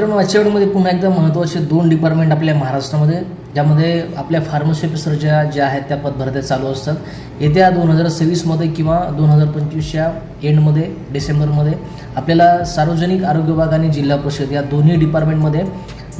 मित्रांनो, आजच्या व्हिडिओमध्ये पुन्हा एकदा महत्त्वाचे 2 डिपार्टमेंट आपल्या महाराष्ट्रामध्ये, ज्यामध्ये आपल्या फार्मसी ऑफिसरच्या ज्या आहेत त्या पदभरत्या चालू असतात. येत्या 2026मध्ये किंवा 2025च्या एंडमध्ये डिसेंबरमध्ये आपल्याला सार्वजनिक आरोग्य विभाग आणि जिल्हा परिषद या दोन्ही डिपार्टमेंटमध्ये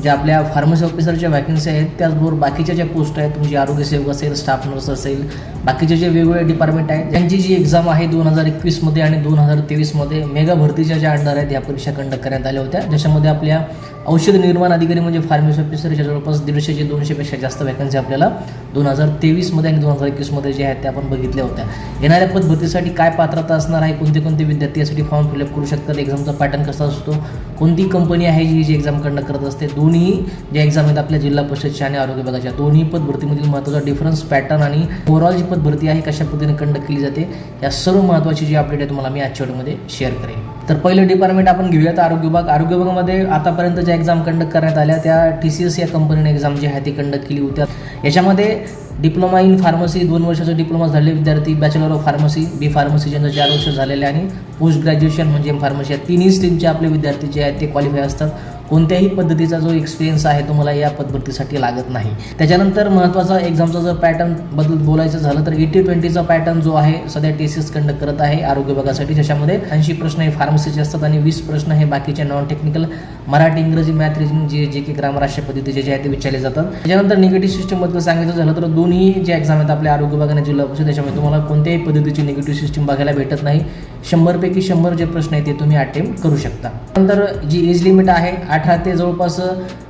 ज्या आपल्या फार्मसी ऑफिसरच्या वॅकन्सी आहेत, त्याचबरोबर बाकीच्या ज्या पोस्ट आहेत, तुमची आरोग्य सेवक असेल, स्टाफ नर्स असेल, बाकीचे जे वेगवेगळे डिपार्टमेंट आहेत त्यांची जी एक्झाम आहे 2021मध्ये आणि 2023मध्ये मेगा भरतीच्या ज्या अंडर आहेत या परीक्षा कंडक्ट करण्यात आल्या होत्या, ज्याच्यामध्ये आपल्या औषध निर्माण अधिकारी म्हणजे फार्मसी ऑफिसरच्या जवळपास 150 ते 200पेक्षा जास्त वॅकन्सी आपल्याला 2023मध्ये आणि 2021मध्ये जे आहेत त्या आपण बघितल्या होत्या. येणाऱ्या पदभरतीसाठी काय पात्रता असणार आहे, कोणते कोणते विद्यार्थी यासाठी फॉर्म फिलअप करू शकतात, एक्झामचा पॅटर्न कसा असतो, कोणती कंपनी आहे जी एक्झाम कंडक्ट करत असते, दोन्ही जे एक्झाम आहेत आपल्या जिल्हा परिषदच्या आणि आरोग्य विभागाच्या दोन्ही पदभरतीमधील महत्त्वाचा डिफरन्स, पॅटर्न आणि ओव्हरऑल जी पदभरती आहे कशा पद्धतीने कंडक्ट केली जाते, या सर्व महत्त्वाची जी अपडेट आहे तुम्हाला मी आजच्या व्हिडिओमध्ये शेअर करेन. तर पहिलं डिपार्टमेंट आपण घेऊयात आरोग्य विभाग. आरोग्य विभागामध्ये आतापर्यंत ज्या एक्झाम कंडक्ट करण्यात आल्या त्या TCS या कंपनीने एक्झाम जी आहे ती कंडक्ट केली होत्या. याच्यामध्ये डिप्लोमा इन फार्मसी 2 वर्षाचा डिप्लोमा झालेले विद्यार्थी, bachelor of pharmacy, B pharmacy ज्यांचं 4 वर्ष झालेले आणि पोस्ट ग्रॅज्युएशन म्हणजे फार्मसी, या तिन्ही स्ट्रीमचे आपले विद्यार्थी जे आहेत ते क्वालिफाय असतात. कोणत्याही पद्धतीचा जो एक्सपिरियन्स आहे तुम्हाला या पदभरतीसाठी लागत नाही. त्याच्यानंतर महत्त्वाचा एक्झामचा जर पॅटर्न बद्दल बोलायचं झालं तर 80-20चा पॅटर्न जो आहे सध्या TCS कंडक्ट करत आहे आरोग्य विभागासाठी, ज्याच्यामध्ये 80 प्रश्न हे फार्मसीचे असतात आणि 20 प्रश्न हे बाकीचे नॉन टेक्निकल मराठी, इंग्रजी, मॅथ, रिजनिंग जे की ग्रामर अशा पद्धतीचे जे आहे ते विचारले जातात. त्याच्यानंतर निगेटिव्ह सिस्टमबद्दल सांगायचं झालं तर दोन्ही जे एक्झाम आहेत आपल्या आरोग्य विभागाने जिल्हा परिषद, त्याच्यामध्ये तुम्हाला कोणत्याही पद्धतीची निगेटिव्ह सिस्टम बघायला भेटत नाही. 100पैकी 100 जे प्रश्न आहेत ते तुम्ही अटेम्प्ट करू शकता. नंतर जी एज लिमिट आहे 18 ते जवळपास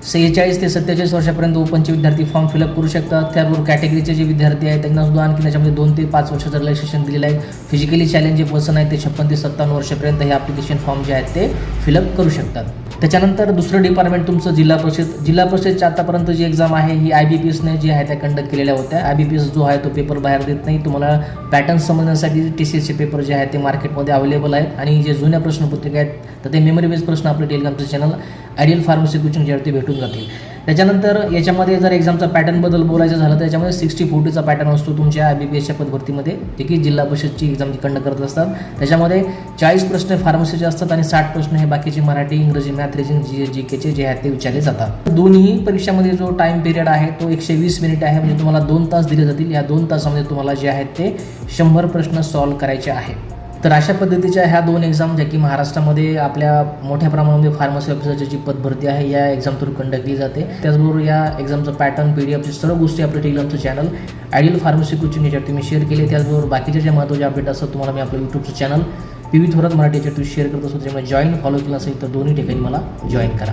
46 ते 47 वर्षापर्यंत ओपनचे विद्यार्थी फॉर्म फिलअप करू शकतात. त्याबरोबर कॅटेगरीचे जे विद्यार्थी आहेत त्यांना सुद्धा आणखी त्याच्यामध्ये 2 ते 5 वर्षाचं रिलॅक्सेशन दिलेलं आहे. फिजिकली चॅलेंज जे पर्सन आहेत ते 56 ते 57 वर्षापर्यंत हे ॲप्लिकेशन फॉर्म जे आहेत ते फिलअप करू शकतात. त्याच्यानंतर दुसरं डिपार्टमेंट तुमचं जिल्हा परिषद. जिल्हा परिषदच्या आतापर्यंत जी एक्झाम आहे ही IBPSने जी आहे त्या कंडक्ट केलेल्या होत्या. IBPS जो आहे तो पेपर बाहेर देत नाही. तुम्हाला पॅटर्न समजण्यासाठी TCSचे पेपर जे आहेत ते मार्केटमध्ये अवेलेबल आहेत आणि जे जुन्या प्रश्नपत्रिका आहेत तर ते मेमरी बेस्ड प्रश्न आपल्या टेलिग्रामचं चॅनल आयडियल फार्मसी कोचिंग ज्यावरती भेटून जातील. त्याच्यानंतर याच्यामध्ये जर एक्झामचा पॅटर्नबद्दल बोलायचं झालं तर याच्यामध्ये 60-40चा पॅटर्न असतो तुमच्या IBPSच्या पदभरतीमध्ये, जे की जिल्हा परिषदची एक्झाम कंडक्ट करत असतात. त्याच्यामध्ये 40 प्रश्न फार्मसीचे असतात आणि 60 प्रश्न हे बाकीचे मराठी, इंग्रजी, मॅथ, रिजनिंग, GK जे आहेत ते विचारले जातात. दोन्ही परीक्षामध्ये जो टाईम पिरियड आहे तो 120 मिनिट आहे, म्हणजे तुम्हाला 2 तास दिले जातील. या 2 तासामध्ये तुम्हाला जे आहेत ते 100 प्रश्न सॉल्व्ह करायचे आहेत. तर अशा पद्धतीच्या ह्या 2 एक्झाम ज्या की महाराष्ट्रामध्ये आपल्या मोठ्या प्रमाणामध्ये फार्मसी ऑफिसरची जी पदभरती आहे या एक्झाम थ्रू कंडक्ट केली जाते. त्याचबरोबर या एक्झामचं पॅटर्न, PDF सर्व गोष्टी आपल्या टेलिग्रामचं चॅनल आयडियल फार्मसी कोचिंग याच्यावरती मी शेअर केले. त्याचबरोबर बाकीच्या ज्या महत्त्वाचे अपडेट असतात तुम्हाला मी आपलं यूट्यूबचं चॅनल PV थोरात मराठी याच्यावरती शेअर करत असतो. त्याच्यामुळे जॉईन फॉलो केलं असेल तर दोन्ही ठिकाणी मला जॉईन करा.